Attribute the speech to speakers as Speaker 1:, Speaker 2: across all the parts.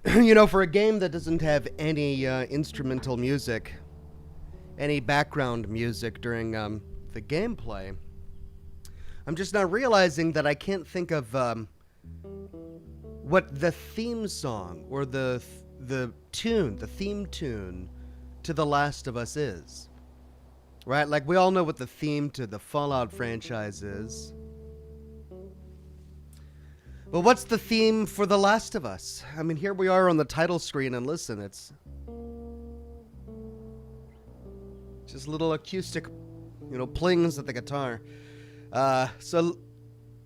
Speaker 1: For a game that doesn't have any instrumental music, any background music during the gameplay, I'm just now realizing that I can't think of what the theme song or the theme tune to The Last of Us is. Right? Like, we all know what the theme to the Fallout franchise is. But what's the theme for The Last of Us? I mean, here we are on the title screen, and listen, it's just little acoustic, plings at the guitar. So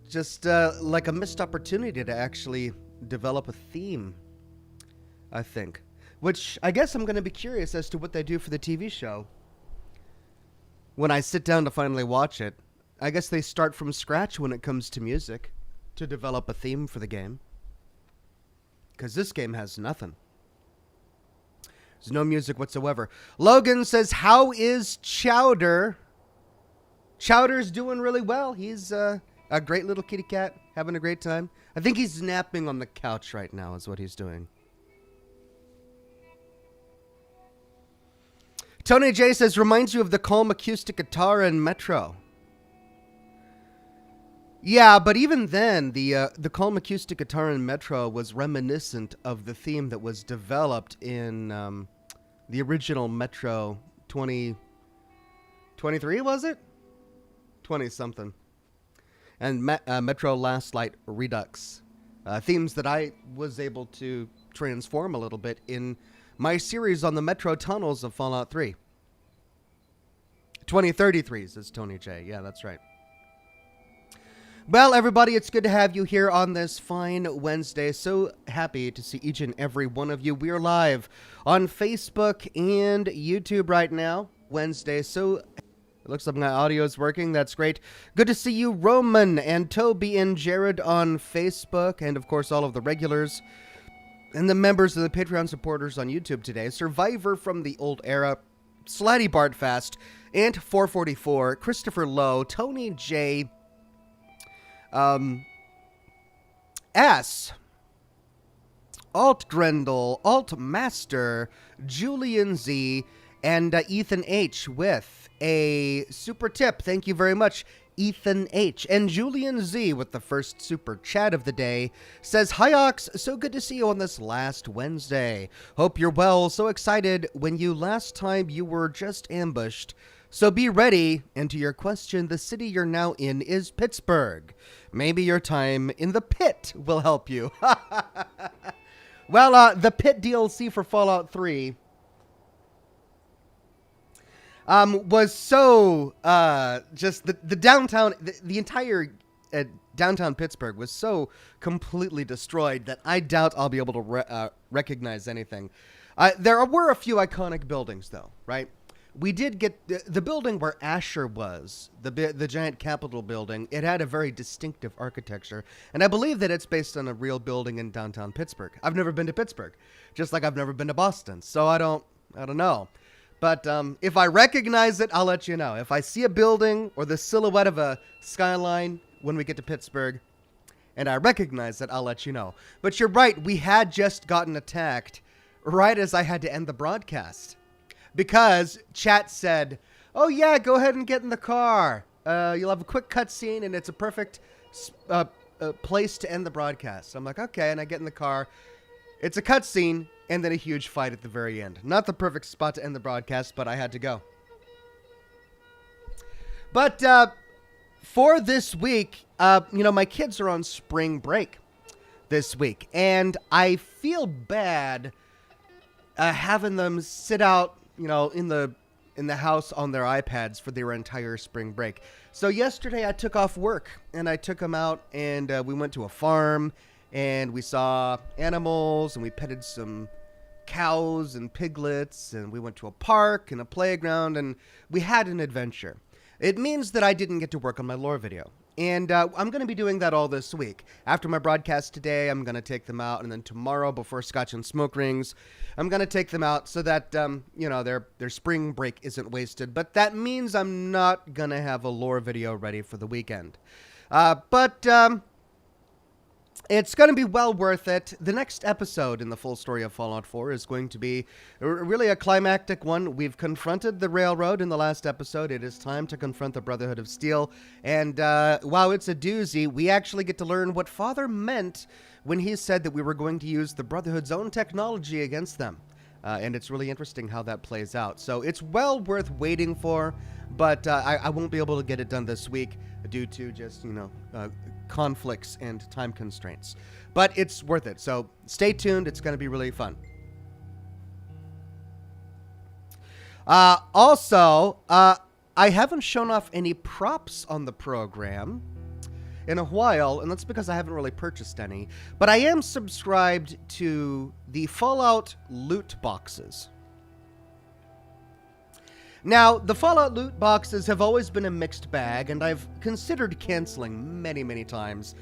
Speaker 1: just like a missed opportunity to actually develop a theme, I think. Which I guess I'm going to be curious as to what they do for the TV show. When I sit down to finally watch it, I guess they start from scratch when it comes to music to develop a theme for the game. Because this game has nothing. There's no music whatsoever. Logan says, how is Chowder? Chowder's doing really well. He's a great little kitty cat, having a great time. I think he's napping on the couch right now is what he's doing. Tony J says, reminds you of the calm acoustic guitar in Metro. Yeah, but even then, the calm acoustic guitar in Metro was reminiscent of the theme that was developed in the original Metro 2023, was it? 20-something. And Metro Last Light Redux. Themes that I was able to transform a little bit in my series on the Metro tunnels of Fallout 3. 2033, says Tony J. Yeah, that's right. Well, everybody, it's good to have you here on this fine Wednesday. So happy to see each and every one of you. We're live on Facebook and YouTube right now, Wednesday. So it looks like my audio is working. That's great. Good to see you, Roman and Toby and Jared on Facebook, and of course all of the regulars and the members of the Patreon supporters on YouTube today. Survivor from the Old Era, Slidey Bartfast, Ant 444, Christopher Lowe, Tony J, S, Alt Grendel, Alt Master, Julian Z, and Ethan H with a super tip. Thank you very much, Ethan H. And Julian Z with the first super chat of the day says, hi Ox, so good to see you on this last Wednesday. Hope you're well. So excited when last time you were just ambushed. So be ready. And to your question, the city you're now in is Pittsburgh. Maybe your time in the pit will help you. Well, the pit DLC for Fallout 3 was so, just the downtown, the entire downtown Pittsburgh was so completely destroyed that I doubt I'll be able to recognize anything. There were a few iconic buildings, though, right? We did get the building where Asher was, the giant Capitol building. It had a very distinctive architecture, and I believe that it's based on a real building in downtown Pittsburgh. I've never been to Pittsburgh, just like I've never been to Boston, so I don't know. But if I recognize it, I'll let you know. If I see a building or the silhouette of a skyline when we get to Pittsburgh, and I recognize it, I'll let you know. But you're right, we had just gotten attacked right as I had to end the broadcast. Because chat said, oh yeah, go ahead and get in the car. You'll have a quick cutscene, and it's a perfect place to end the broadcast. So I'm like, okay, and I get in the car. It's a cutscene, and then a huge fight at the very end. Not the perfect spot to end the broadcast, but I had to go. But for this week, my kids are on spring break this week, and I feel bad having them sit out, in the house on their iPads for their entire spring break. So yesterday I took off work and I took them out, and we went to a farm and we saw animals and we petted some cows and piglets, and we went to a park and a playground, and we had an adventure. It means that I didn't get to work on my lore video. And I'm going to be doing that all this week. After my broadcast today, I'm going to take them out. And then tomorrow, before Scotch and Smoke Rings, I'm going to take them out so that, their spring break isn't wasted. But that means I'm not going to have a lore video ready for the weekend. But It's going to be well worth it. The next episode in the full story of Fallout 4 is going to be really a climactic one. We've confronted the Railroad in the last episode. It is time to confront the Brotherhood of Steel. And while it's a doozy, we actually get to learn what Father meant when he said that we were going to use the Brotherhood's own technology against them. And it's really interesting how that plays out. So it's well worth waiting for, but I won't be able to get it done this week due to just, conflicts and time constraints. But it's worth it. So stay tuned. It's going to be really fun. Also, I haven't shown off any props on the program in a while, and that's because I haven't really purchased any. But I am subscribed to the Fallout loot boxes. Now, the Fallout loot boxes have always been a mixed bag, and I've considered canceling many, many times,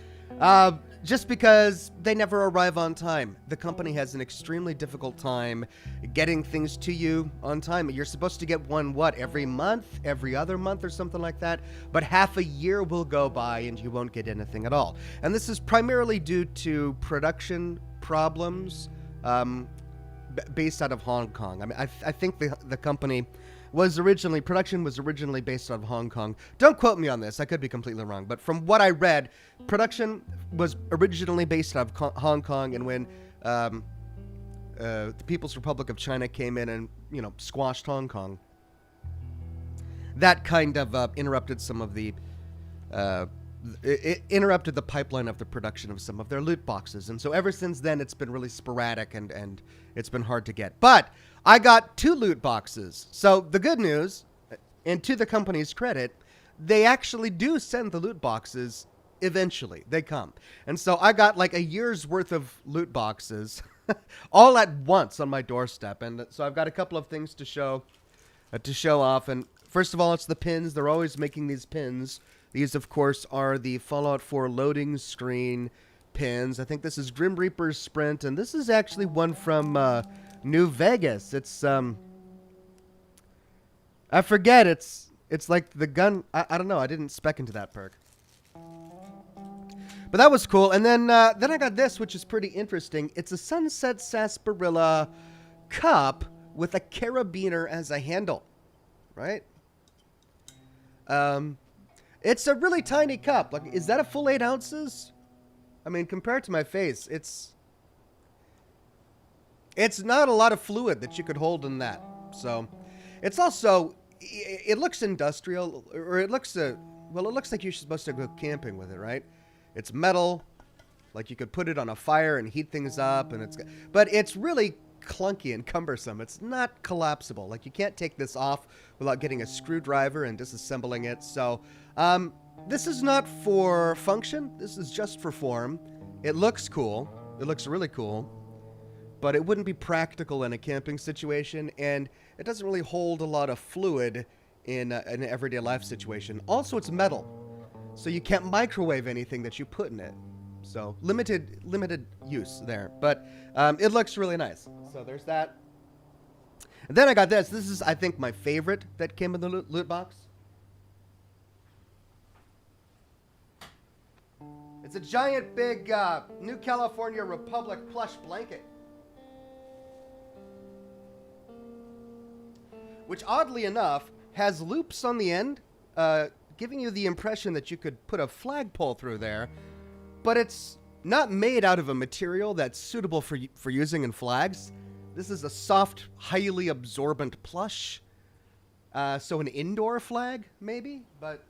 Speaker 1: just because they never arrive on time. The company has an extremely difficult time getting things to you on time. You're supposed to get one, every month, every other month, or something like that, but half a year will go by and you won't get anything at all. And this is primarily due to production problems based out of Hong Kong. I mean, I think the company production was originally based out of Hong Kong. Don't quote me on this, I could be completely wrong, but from what I read, production was originally based out of Hong Kong, and when the People's Republic of China came in and, squashed Hong Kong, that kind of interrupted some of the it interrupted the pipeline of the production of some of their loot boxes. And so ever since then, it's been really sporadic and it's been hard to get. But I got 2 loot boxes. So the good news, and to the company's credit, they actually do send the loot boxes eventually. They come. And so I got like a year's worth of loot boxes all at once on my doorstep. And so I've got a couple of things to show off. And first of all, it's the pins. They're always making these pins. These, of course, are the Fallout 4 loading screen pins. I think this is Grim Reaper's Sprint, and this is actually one from New Vegas. It's, I forget, it's like the gun, I don't know, I didn't spec into that perk. But that was cool, and then I got this, which is pretty interesting. It's a Sunset Sarsaparilla cup with a carabiner as a handle, right? It's a really tiny cup. Like, is that a full 8 ounces? I mean, compared to my face, it's not a lot of fluid that you could hold in that. So, it's also, it looks industrial, or it looks, it looks like you're supposed to go camping with it, right? It's metal, like you could put it on a fire and heat things up, and but it's really clunky and cumbersome. It's not collapsible. Like, you can't take this off without getting a screwdriver and disassembling it. So, this is not for function. This is just for form. It looks cool. It looks really cool. But it wouldn't be practical in a camping situation, and it doesn't really hold a lot of fluid in an everyday life situation. Also, it's metal, so you can't microwave anything that you put in it. So limited use there, but it looks really nice. So there's that. And then I got this. This is, I think, my favorite that came in the loot box. It's a giant, big New California Republic plush blanket, which oddly enough has loops on the end, giving you the impression that you could put a flagpole through there, but it's not made out of a material that's suitable for using in flags. This is a soft, highly absorbent plush, so an indoor flag, maybe, but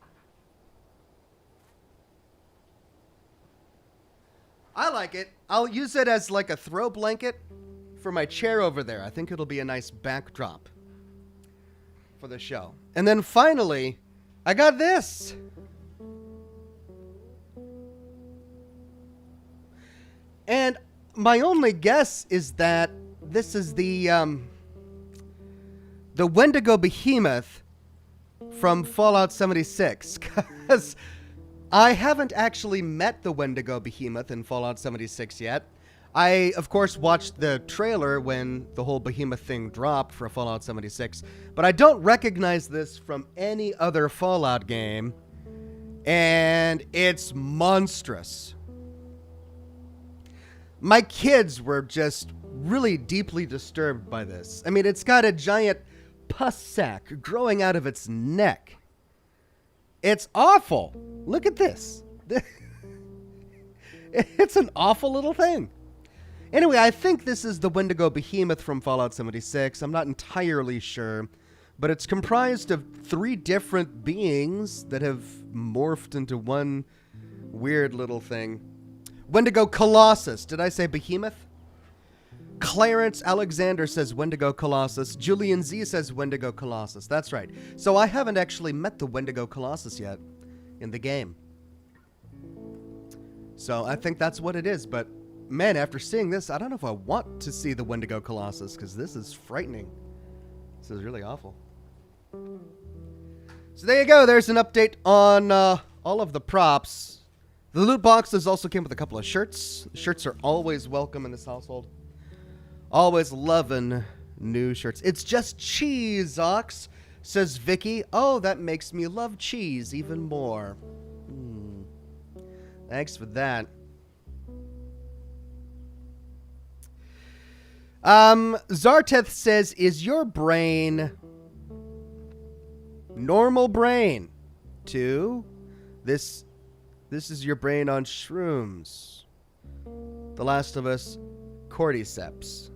Speaker 1: I like it. I'll use it as like a throw blanket for my chair over there. I think it'll be a nice backdrop for the show. And then finally, I got this. And my only guess is that this is the Wendigo Behemoth from Fallout 76, because I haven't actually met the Wendigo Behemoth in Fallout 76 yet. I, of course, watched the trailer when the whole Behemoth thing dropped for Fallout 76, but I don't recognize this from any other Fallout game, and it's monstrous. My kids were just really deeply disturbed by this. I mean, it's got a giant pus sac growing out of its neck. It's awful. Look at this. It's an awful little thing. Anyway, I think this is the Wendigo behemoth from Fallout 76. I'm not entirely sure, but it's comprised of 3 different beings that have morphed into one weird little thing. Wendigo Colossus. Did I say behemoth? Clarence Alexander says Wendigo Colossus. Julian Z says Wendigo Colossus. That's right. So I haven't actually met the Wendigo Colossus yet in the game. So I think that's what it is. But man, after seeing this, I don't know if I want to see the Wendigo Colossus, because this is frightening. This is really awful. So there you go. There's an update on all of the props. The loot boxes also came with a couple of shirts. Shirts are always welcome in this household. Always loving new shirts. It's just cheese, Ox, says Vicky. Oh, that makes me love cheese even more. Thanks for that. Zarteth says, is your brain normal brain? 2. This is your brain on shrooms. The Last of Us cordyceps.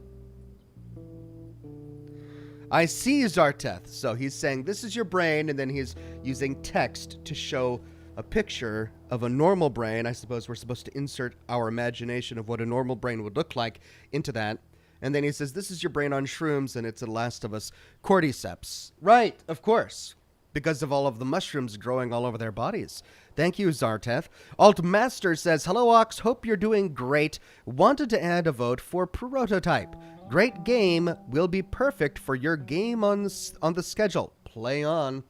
Speaker 1: I see Zarteth. So he's saying this is your brain, and then he's using text to show a picture of a normal brain. I suppose we're supposed to insert our imagination of what a normal brain would look like into that. And then he says, this is your brain on shrooms, and it's a Last of Us cordyceps. Right, of course, because of all of the mushrooms growing all over their bodies. Thank you, Zarteth. Altmaster says, hello, Ox. Hope you're doing great. Wanted to add a vote for Prototype. Great game. Will be perfect for your game on the schedule. Play on.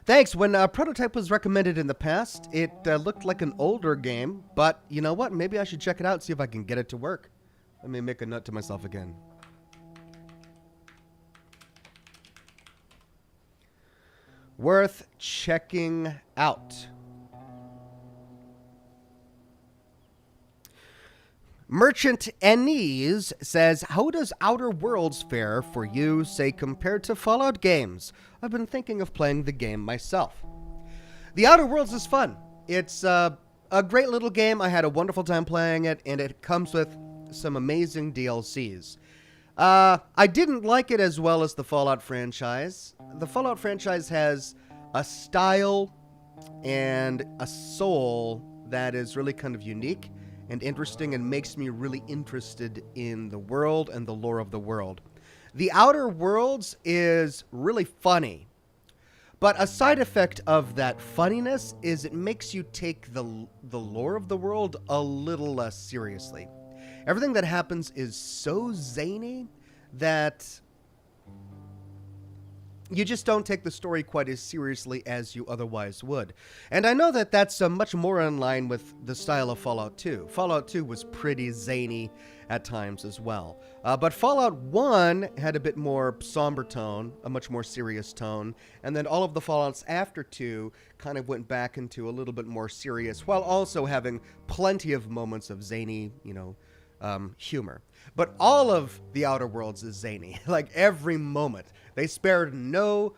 Speaker 1: Thanks. When Prototype was recommended in the past, it looked like an older game. But you know what? Maybe I should check it out and see if I can get it to work. Let me make a note to myself again. Worth checking out. Merchant Enese says, how does Outer Worlds fare for you, say, compared to Fallout games? I've been thinking of playing the game myself. The Outer Worlds is fun. It's a great little game. I had a wonderful time playing it, and it comes with some amazing DLCs. I didn't like it as well as the Fallout franchise. The Fallout franchise has a style and a soul that is really kind of unique and interesting and makes me really interested in the world and the lore of the world. The Outer Worlds is really funny, but a side effect of that funniness is it makes you take the lore of the world a little less seriously. Everything that happens is so zany that you just don't take the story quite as seriously as you otherwise would. And I know that that's much more in line with the style of Fallout 2. Fallout 2 was pretty zany at times as well. But Fallout 1 had a bit more somber tone, a much more serious tone. And then all of the Fallouts after 2 kind of went back into a little bit more serious, while also having plenty of moments of zany, humor. But all of the Outer Worlds is zany. Like every moment. They spared no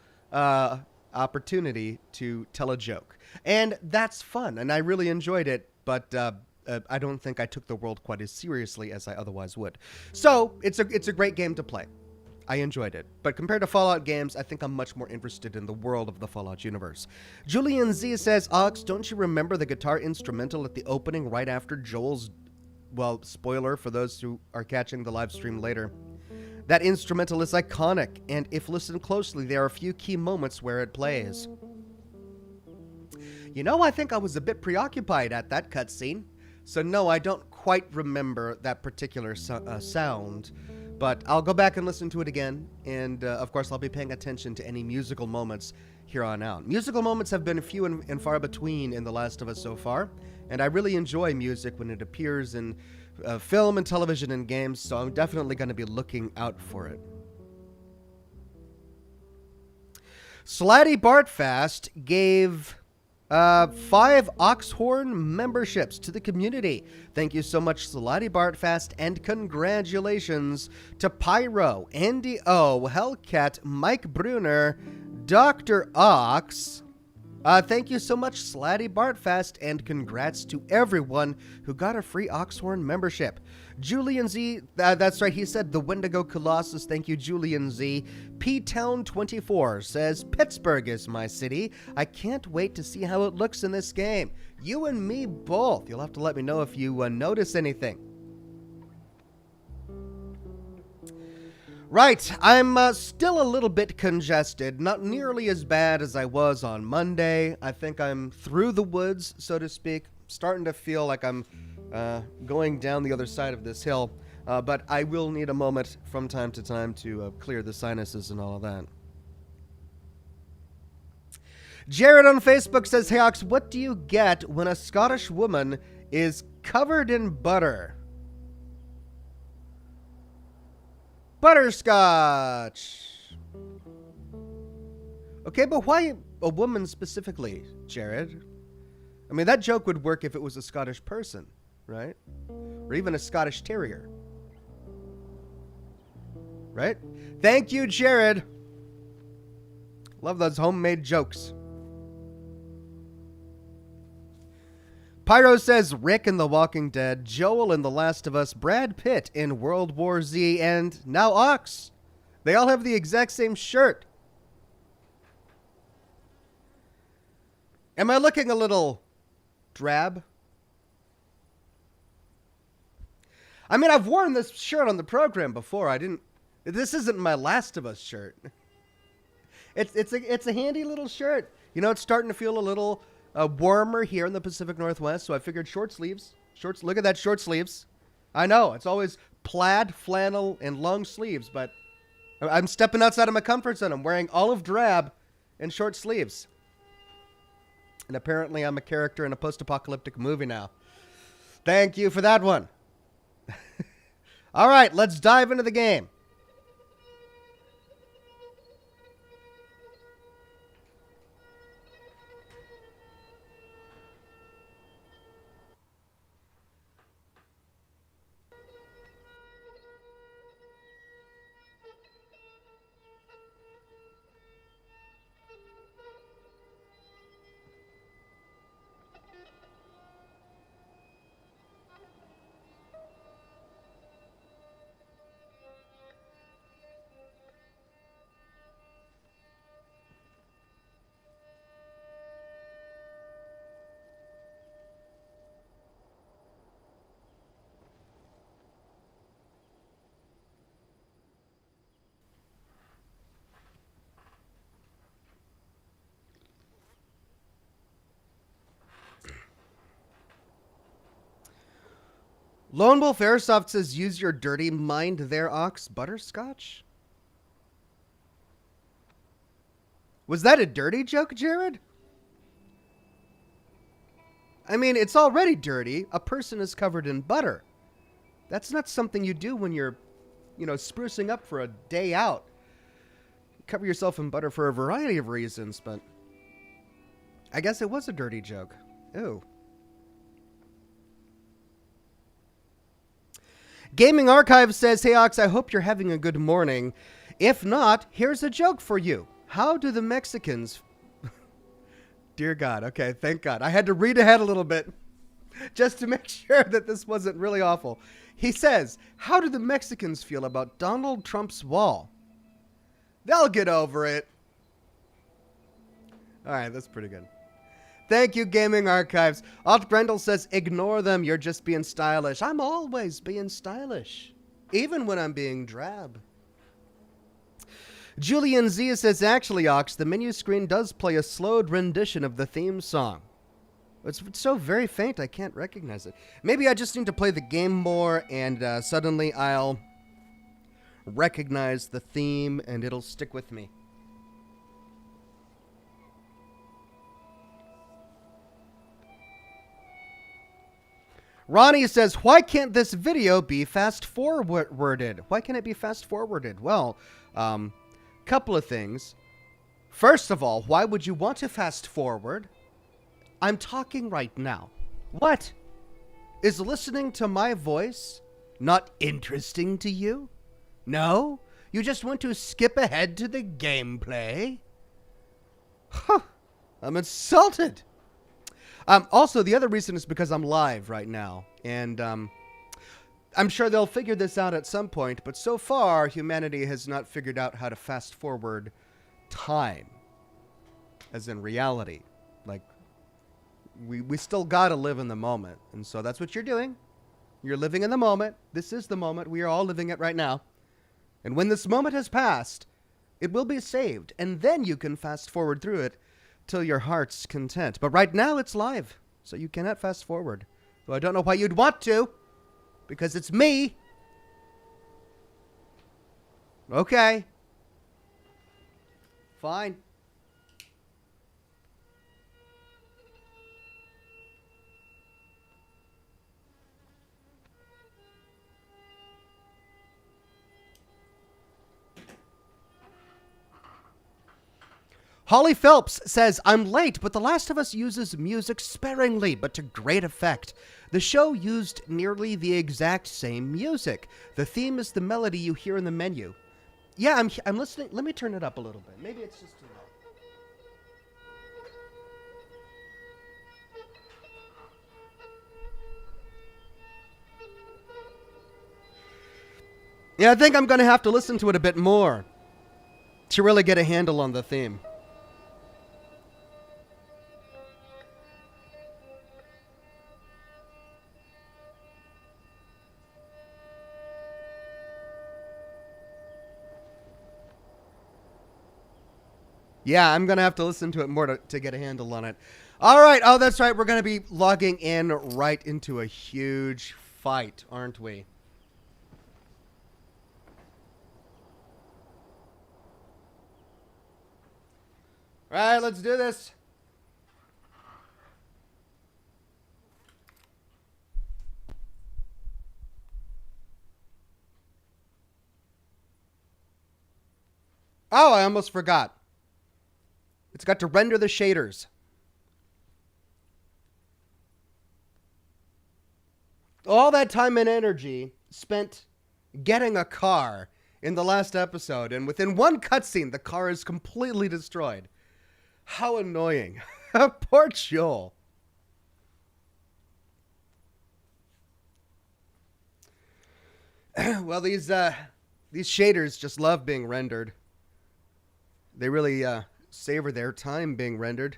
Speaker 1: opportunity to tell a joke. And that's fun, and I really enjoyed it, but I don't think I took the world quite as seriously as I otherwise would. So, it's a great game to play. I enjoyed it. But compared to Fallout games, I think I'm much more interested in the world of the Fallout universe. Julian Z says, Ox, don't you remember the guitar instrumental at the opening right after Joel's, well, spoiler for those who are catching the live stream later. That instrumental is iconic, and if listened closely, there are a few key moments where it plays. I think I was a bit preoccupied at that cutscene, so no, I don't quite remember that particular sound, but I'll go back and listen to it again, and of course I'll be paying attention to any musical moments here on out. Musical moments have been few and far between in The Last of Us so far, and I really enjoy music when it appears in film and television and games, so I'm definitely going to be looking out for it. Slatty Bartfast gave 5 Oxhorn memberships to the community. Thank you so much, Salati Bartfast, and congratulations to Pyro, Andy O, Hellcat, Mike Bruner, Dr. Ox. Thank you so much, Slatty Bartfast, and congrats to everyone who got a free Oxhorn membership. Julian Z, that's right, he said the Wendigo Colossus. Thank you, Julian Z. P-Town24 says, Pittsburgh is my city. I can't wait to see how it looks in this game. You and me both. You'll have to let me know if you notice anything. Right, I'm still a little bit congested, not nearly as bad as I was on Monday. I think I'm through the woods, so to speak, starting to feel like I'm going down the other side of this hill, but I will need a moment from time to time to clear the sinuses and all of that. Jared on Facebook says, Hey Ox, what do you get when a Scottish woman is covered in butter? Butterscotch. Okay, but why a woman specifically, Jared? I mean, that joke would work if it was a Scottish person, right? Or even a Scottish terrier. Right? Thank you, Jared. Love those homemade jokes. Pyro says Rick in The Walking Dead, Joel in The Last of Us, Brad Pitt in World War Z, and now Ox. They all have the exact same shirt. Am I looking a little drab? I mean, I've worn this shirt on the program before. This isn't my Last of Us shirt. It's a handy little shirt. You know, it's starting to feel a little warmer here in the Pacific Northwest, so I figured short sleeves. Look at that, short sleeves. I know, it's always plaid, flannel, and long sleeves, but I'm stepping outside of my comfort zone. I'm wearing olive drab and short sleeves. And apparently I'm a character in a post-apocalyptic movie now. Thank you for that one. All right, let's dive into the game. Lone Wolf Airsoft says, use your dirty mind there, Ox. Butterscotch? Was that a dirty joke, Jared? I mean, it's already dirty. A person is covered in butter. That's not something you do when you're, sprucing up for a day out. Cover yourself in butter for a variety of reasons, but I guess it was a dirty joke. Ew. Gaming Archive says, Hey Ox, I hope you're having a good morning. If not, here's a joke for you. How do the Mexicans... Dear God, okay, thank God. I had to read ahead a little bit just to make sure that this wasn't really awful. He says, how do the Mexicans feel about Donald Trump's wall? They'll get over it. All right, that's pretty good. Thank you, Gaming Archives. Alt Brendel says, ignore them, you're just being stylish. I'm always being stylish, even when I'm being drab. Julian Z says, actually, Ox, the menu screen does play a slowed rendition of the theme song. It's so very faint, I can't recognize it. Maybe I just need to play the game more, and suddenly I'll recognize the theme, and it'll stick with me. Ronnie says, why can't this video be fast-forwarded? Why can't it be fast-forwarded? Well, couple of things. First of all, why would you want to fast-forward? I'm talking right now. What? Is listening to my voice not interesting to you? No? You just want to skip ahead to the gameplay? Huh. I'm insulted. Also, the other reason is because I'm live right now. And I'm sure they'll figure this out at some point. But so far, humanity has not figured out how to fast forward time. As in reality. Like, we still gotta live in the moment. And so that's what you're doing. You're living in the moment. This is the moment. We are all living it right now. And when this moment has passed, it will be saved. And then you can fast forward through it till your heart's content. But right now it's live. So you cannot fast forward. Though I don't know why you'd want to. Because it's me. Okay. Fine. Holly Phelps says, I'm late, but The Last of Us uses music sparingly, but to great effect. The show used nearly the exact same music. The theme is the melody you hear in the menu. Yeah, I'm listening. Let me turn it up a little bit. Maybe it's just too loud. Yeah, I think I'm going to have to listen to it a bit more to really get a handle on the theme. Yeah, I'm going to have to listen to it more to get a handle on it. All right. Oh, that's right. We're going to be logging in right into a huge fight, aren't we? All right, let's do this. Oh, I almost forgot. It's got to render the shaders. All that time and energy spent getting a car in the last episode, and within one cutscene, the car is completely destroyed. How annoying. Poor Joel. Well, these shaders just love being rendered. They really savor their time being rendered.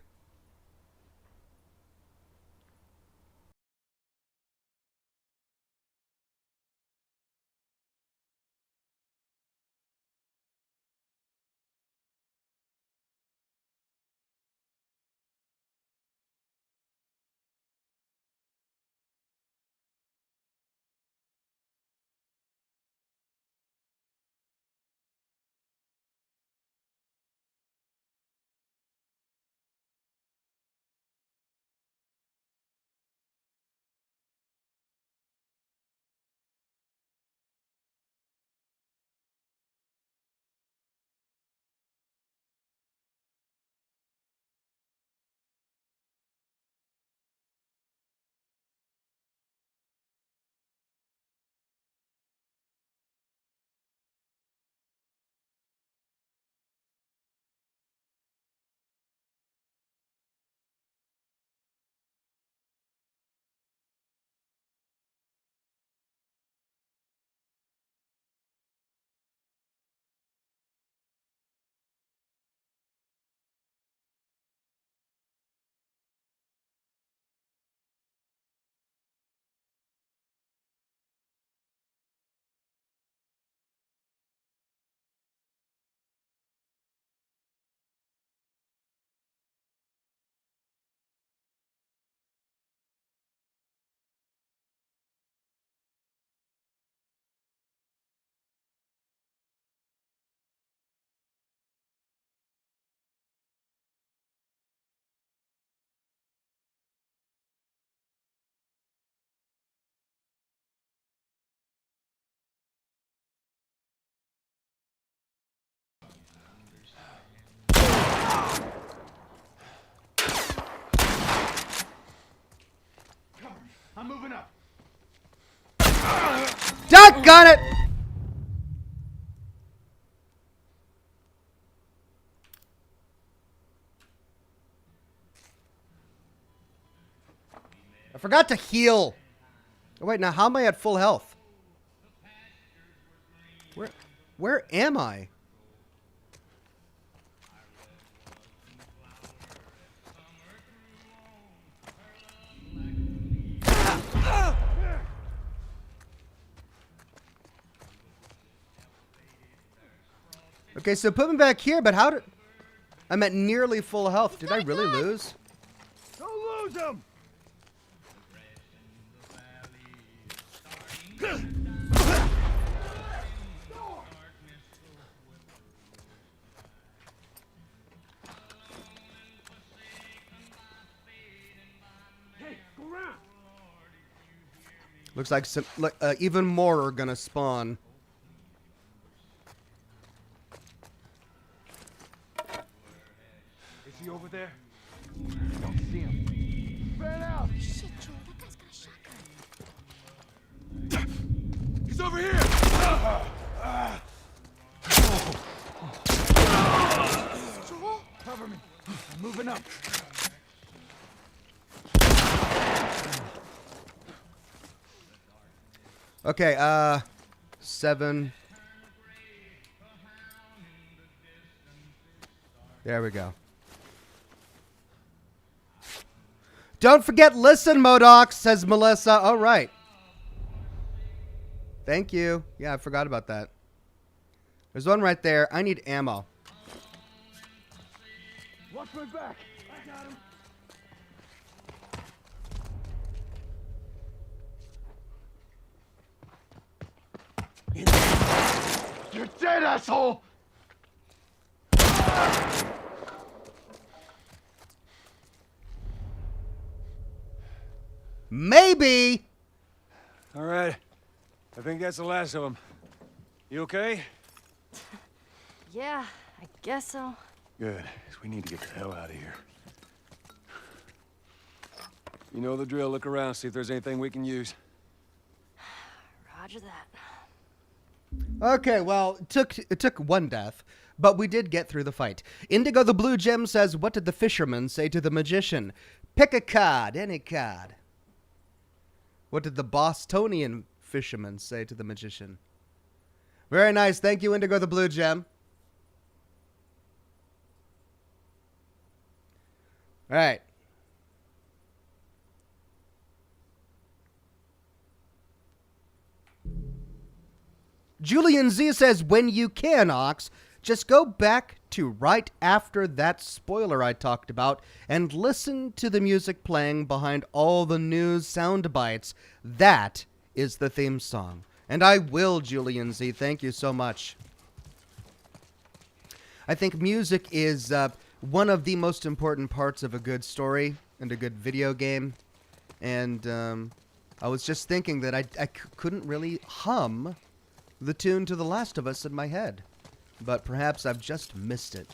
Speaker 1: Doggone it! I forgot to heal. Oh, wait, now how am I at full health? Where am I? Okay, so put me back here, but how did... I'm at nearly full health. Did I really lose?
Speaker 2: Don't lose him! Hey, go around!
Speaker 1: Looks like some, even more are gonna spawn.
Speaker 2: Is he over there? I don't see him. Spread out!
Speaker 3: Shit, Joel, that guy's got a shotgun.
Speaker 2: He's over here!
Speaker 3: Joel?
Speaker 2: Cover me. I'm moving up.
Speaker 1: Okay, 7. There we go. Don't forget, listen, Modoc, says Melissa. All right. Thank you. Yeah, I forgot about that. There's one right there. I need ammo.
Speaker 2: Watch my back. I got him. You're dead, asshole!
Speaker 1: Maybe.
Speaker 2: All right. I think that's the last of them. You okay?
Speaker 3: Yeah, I guess so.
Speaker 2: Good, 'cause we need to get the hell out of here. You know the drill. Look around, see if there's anything we can use.
Speaker 3: Roger that.
Speaker 1: Okay, well, it took one death, but we did get through the fight. Indigo the Blue Gem says, what did the fisherman say to the magician? Pick a card, any card. What did the Bostonian fisherman say to the magician? Very nice. Thank you, Indigo the Blue Gem. All right. Julian Z says, when you can, Ox, just go back to right after that spoiler I talked about and listen to the music playing behind all the news sound bites. That is the theme song. And I will, Julian Z. Thank you so much. I think music is one of the most important parts of a good story and a good video game. And I was just thinking that I couldn't really hum the tune to The Last of Us in my head. But perhaps I've just missed it.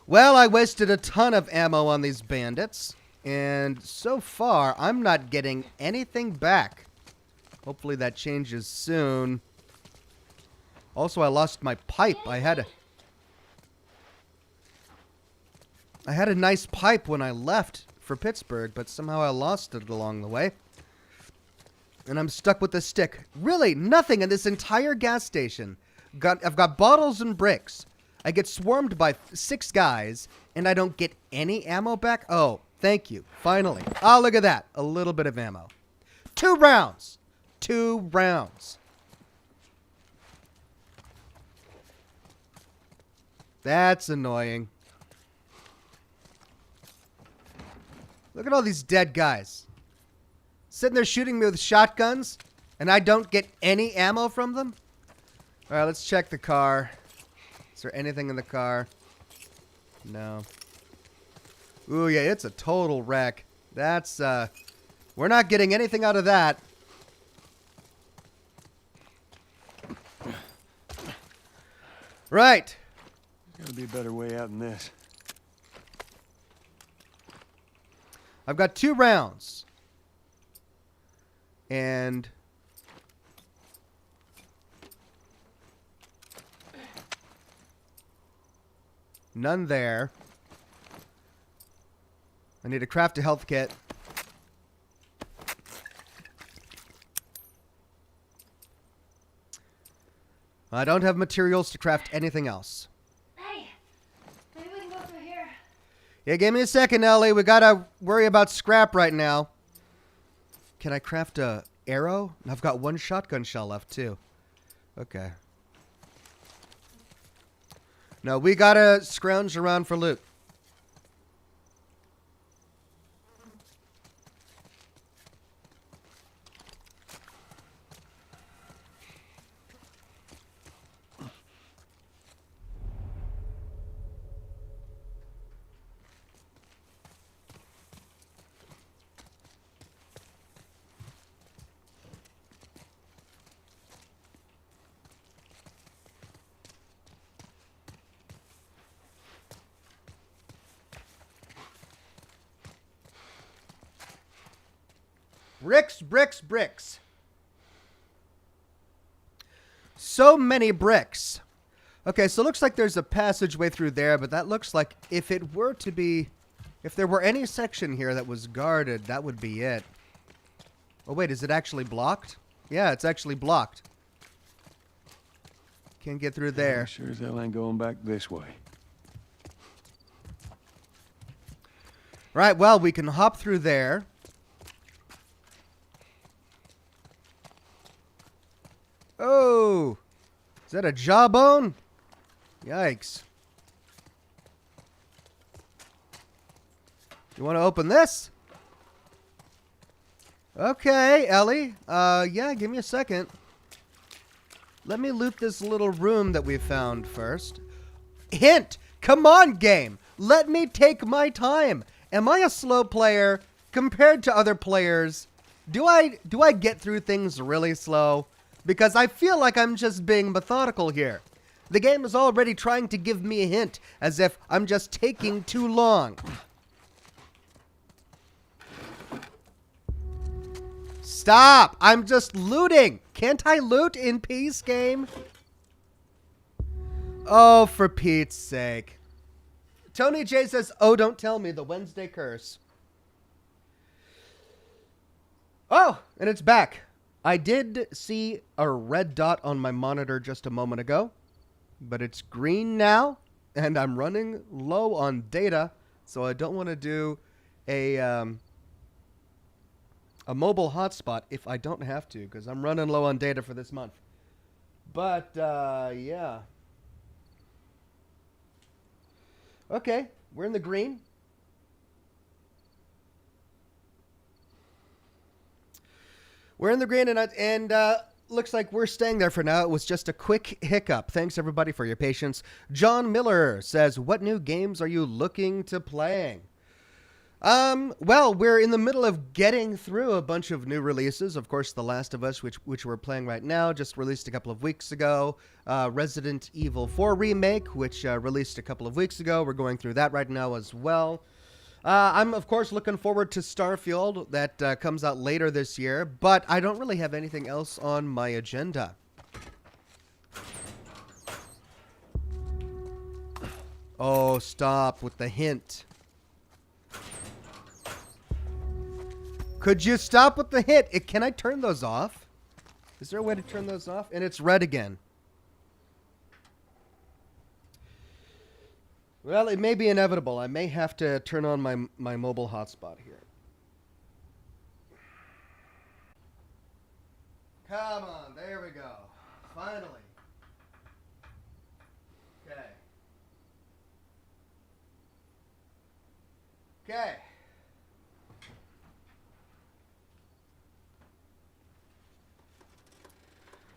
Speaker 1: Well, I wasted a ton of ammo on these bandits. And so far, I'm not getting anything back. Hopefully that changes soon. Also, I lost my pipe. I had a nice pipe when I left for Pittsburgh, but somehow I lost it along the way. And I'm stuck with the stick. Really, nothing in this entire gas station. I've got bottles and bricks. I get swarmed by 6 guys, and I don't get any ammo back? Oh, thank you. Finally. Oh, look at that. A little bit of ammo. 2 rounds. 2 rounds. That's annoying. Look at all these dead guys. Sitting there shooting me with shotguns, and I don't get any ammo from them? All right, let's check the car. Is there anything in the car? No. Ooh, yeah, it's a total wreck. That's, we're not getting anything out of that. Right.
Speaker 2: There's gotta be a better way out than this.
Speaker 1: I've got 2 rounds. And None there. I need to craft a health kit. I don't have materials to craft anything else.
Speaker 3: Hey, maybe we can go through here.
Speaker 1: Yeah, give me a second, Ellie. We gotta worry about scrap right now. Can I craft a arrow? I've got one shotgun shell left, too. Okay. No, we gotta scrounge around for loot. Bricks, bricks, bricks. So many bricks. Okay, so it looks like there's a passageway through there, but that looks like if there were any section here that was guarded, that would be it. Oh, wait, is it actually blocked? Yeah, it's actually blocked. Can't get through there.
Speaker 2: Sure as hell ain't going back this way.
Speaker 1: Right, well, we can hop through there. Oh! Is that a jawbone? Yikes. You want to open this? Okay, Ellie. Yeah, give me a second. Let me loot this little room that we found first. Hint! Come on, game! Let me take my time. Am I a slow player compared to other players? Do I get through things really slow? Because I feel like I'm just being methodical here. The game is already trying to give me a hint, as if I'm just taking too long. Stop! I'm just looting! Can't I loot in peace, game? Oh, for Pete's sake. Tony J says, oh, don't tell me, the Wednesday curse. Oh, and it's back. I did see a red dot on my monitor just a moment ago, but it's green now, and I'm running low on data, so I don't want to do a mobile hotspot if I don't have to, because I'm running low on data for this month. But, yeah. Okay, we're in the green. We're in the green, and looks like we're staying there for now. It was just a quick hiccup. Thanks, everybody, for your patience. John Miller says, what new games are you looking to playing? Well, we're in the middle of getting through a bunch of new releases. Of course, The Last of Us, which we're playing right now, just released a couple of weeks ago. Resident Evil 4 Remake, which released a couple of weeks ago. We're going through that right now as well. I'm, of course, looking forward to Starfield. That comes out later this year, but I don't really have anything else on my agenda. Oh, stop with the hint. Could you stop with the hint? Can I turn those off? Is there a way to turn those off? And it's red again. Well, it may be inevitable. I may have to turn on my mobile hotspot here. Come on, there we go. Finally. Okay. Okay.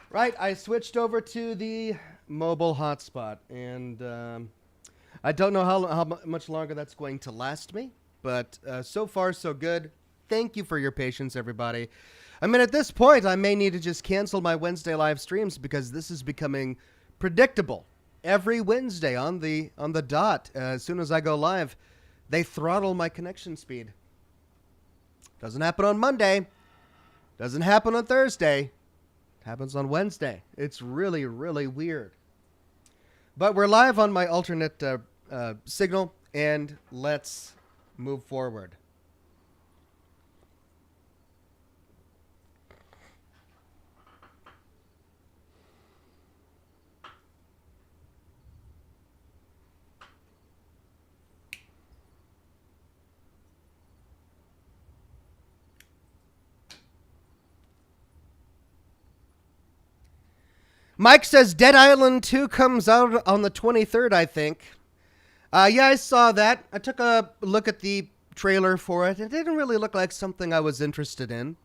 Speaker 1: Right, I switched over to the mobile hotspot, and I don't know how much longer that's going to last me, but so far so good. Thank you for your patience, everybody. I mean, at this point, I may need to just cancel my Wednesday live streams because this is becoming predictable. Every Wednesday on the dot, as soon as I go live, they throttle my connection speed. Doesn't happen on Monday. Doesn't happen on Thursday. Happens on Wednesday. It's really, really weird. But we're live on my alternate signal, and let's move forward. Mike says Dead Island 2 comes out on the 23rd, I think. Yeah, I saw that. I took a look at the trailer for it. It didn't really look like something I was interested in.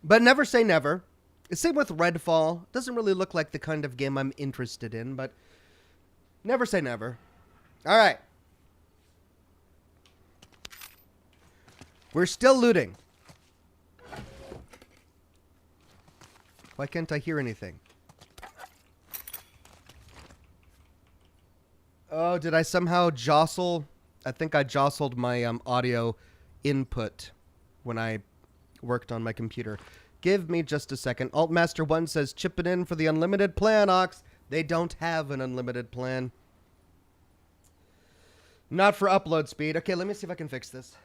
Speaker 1: But never say never. Same with Redfall. Doesn't really look like the kind of game I'm interested in, but never say never. All right. We're still looting. Why can't I hear anything? Oh, did I somehow jostle? I think I jostled my audio input when I worked on my computer. Give me just a second. Altmaster1 says, chip it in for the unlimited plan, Ox. They don't have an unlimited plan. Not for upload speed. Okay, let me see if I can fix this.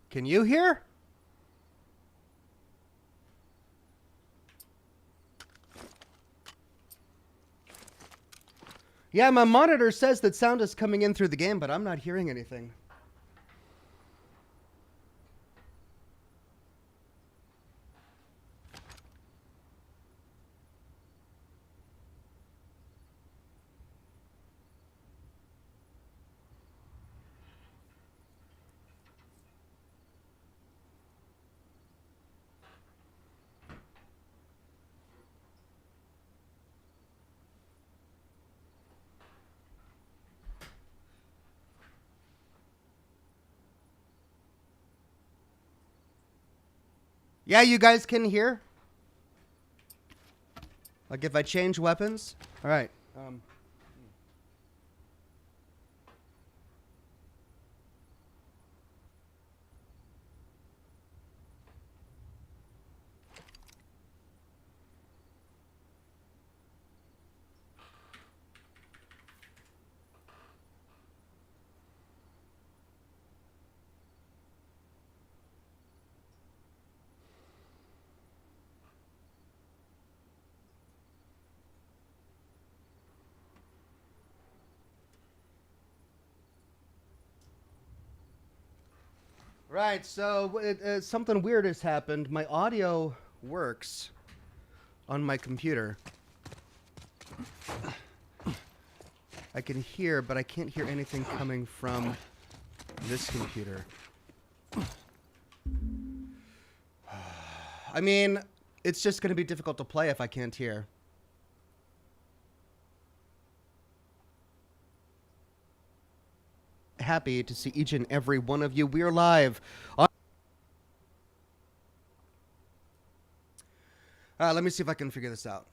Speaker 1: Can you hear? Yeah, my monitor says that sound is coming in through the game, but I'm not hearing anything. Yeah, you guys can hear? Like if I change weapons? All right. Right, so something weird has happened. My audio works on my computer. I can hear, but I can't hear anything coming from this computer. I mean, it's just going to be difficult to play if I can't hear. Happy to see each and every one of you. We're live on... let me see if I can figure this out.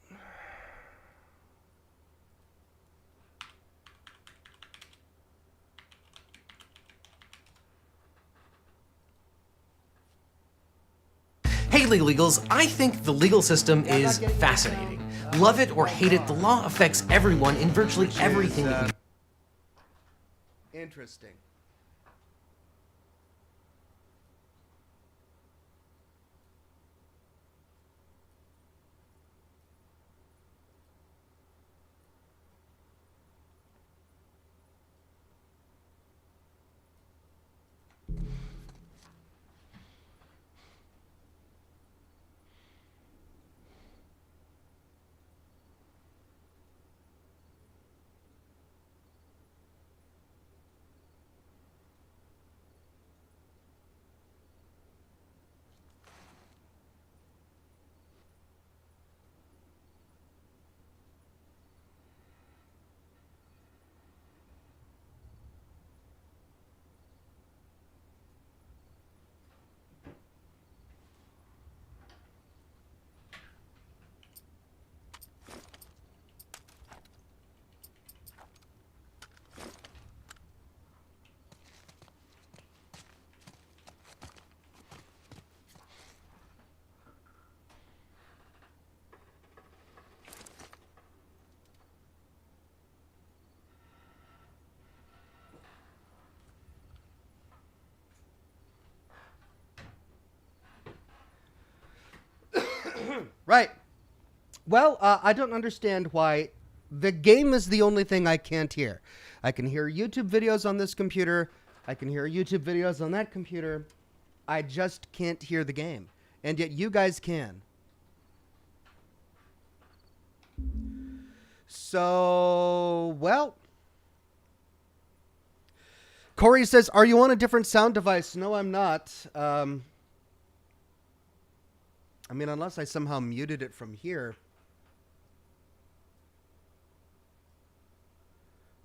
Speaker 4: Hey, Legal Eagles, I think the legal system is fascinating. Love it or hate it, the law affects everyone in virtually everything that we do.
Speaker 1: Interesting. Right. Well, I don't understand why the game is the only thing I can't hear. I can hear YouTube videos on this computer. I can hear YouTube videos on that computer. I just can't hear the game. And yet you guys can. So, well. Corey says, are you on a different sound device? No, I'm not. I mean, unless I somehow muted it from here.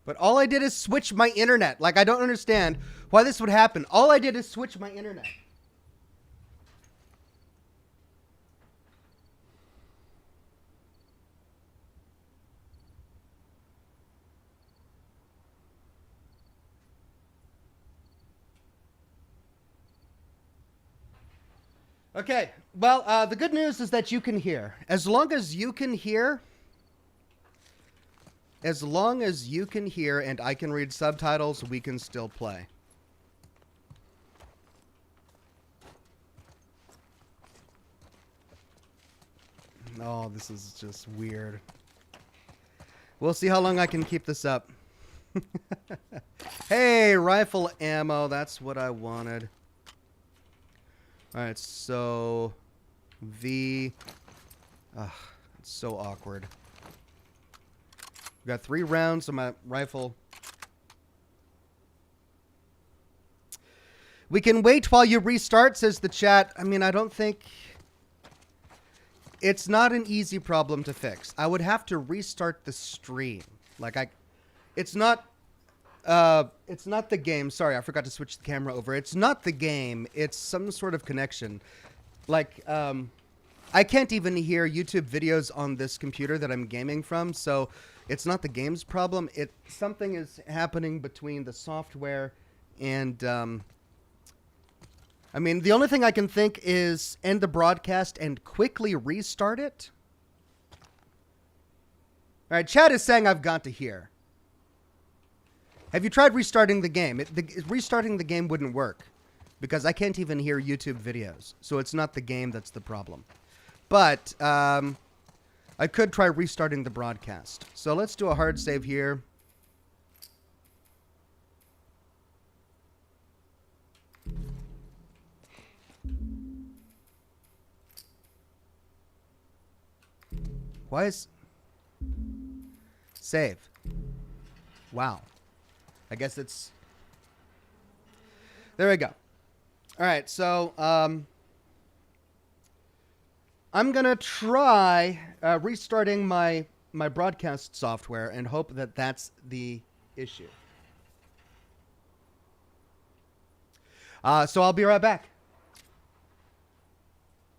Speaker 1: But all I did is switch my internet. Like, I don't understand why this would happen. All I did is switch my internet. Okay, well, the good news is that you can hear. As long as you can hear, and I can read subtitles, we can still play. Oh, this is just weird. We'll see how long I can keep this up. Hey, rifle ammo, that's what I wanted. Alright, so V. Ugh, it's so awkward. We've got 3 rounds on my rifle. We can wait while you restart, says the chat. I mean, I don't think. It's not an easy problem to fix. I would have to restart the stream. Like, it's not the game. Sorry, I forgot to switch the camera over. It's not the game. It's some sort of connection. Like, I can't even hear YouTube videos on this computer that I'm gaming from, so it's not the game's problem. Something is happening between the software and, I mean, the only thing I can think is end the broadcast and quickly restart it. All right, chat is saying I've got to hear. Have you tried restarting the game? Restarting the game wouldn't work because I can't even hear YouTube videos. So it's not the game that's the problem. But I could try restarting the broadcast. So let's do a hard save here. Why is... Save. Wow. I guess it's... There we go. All right, so I'm going to try restarting my broadcast software and hope that that's the issue. So I'll be right back.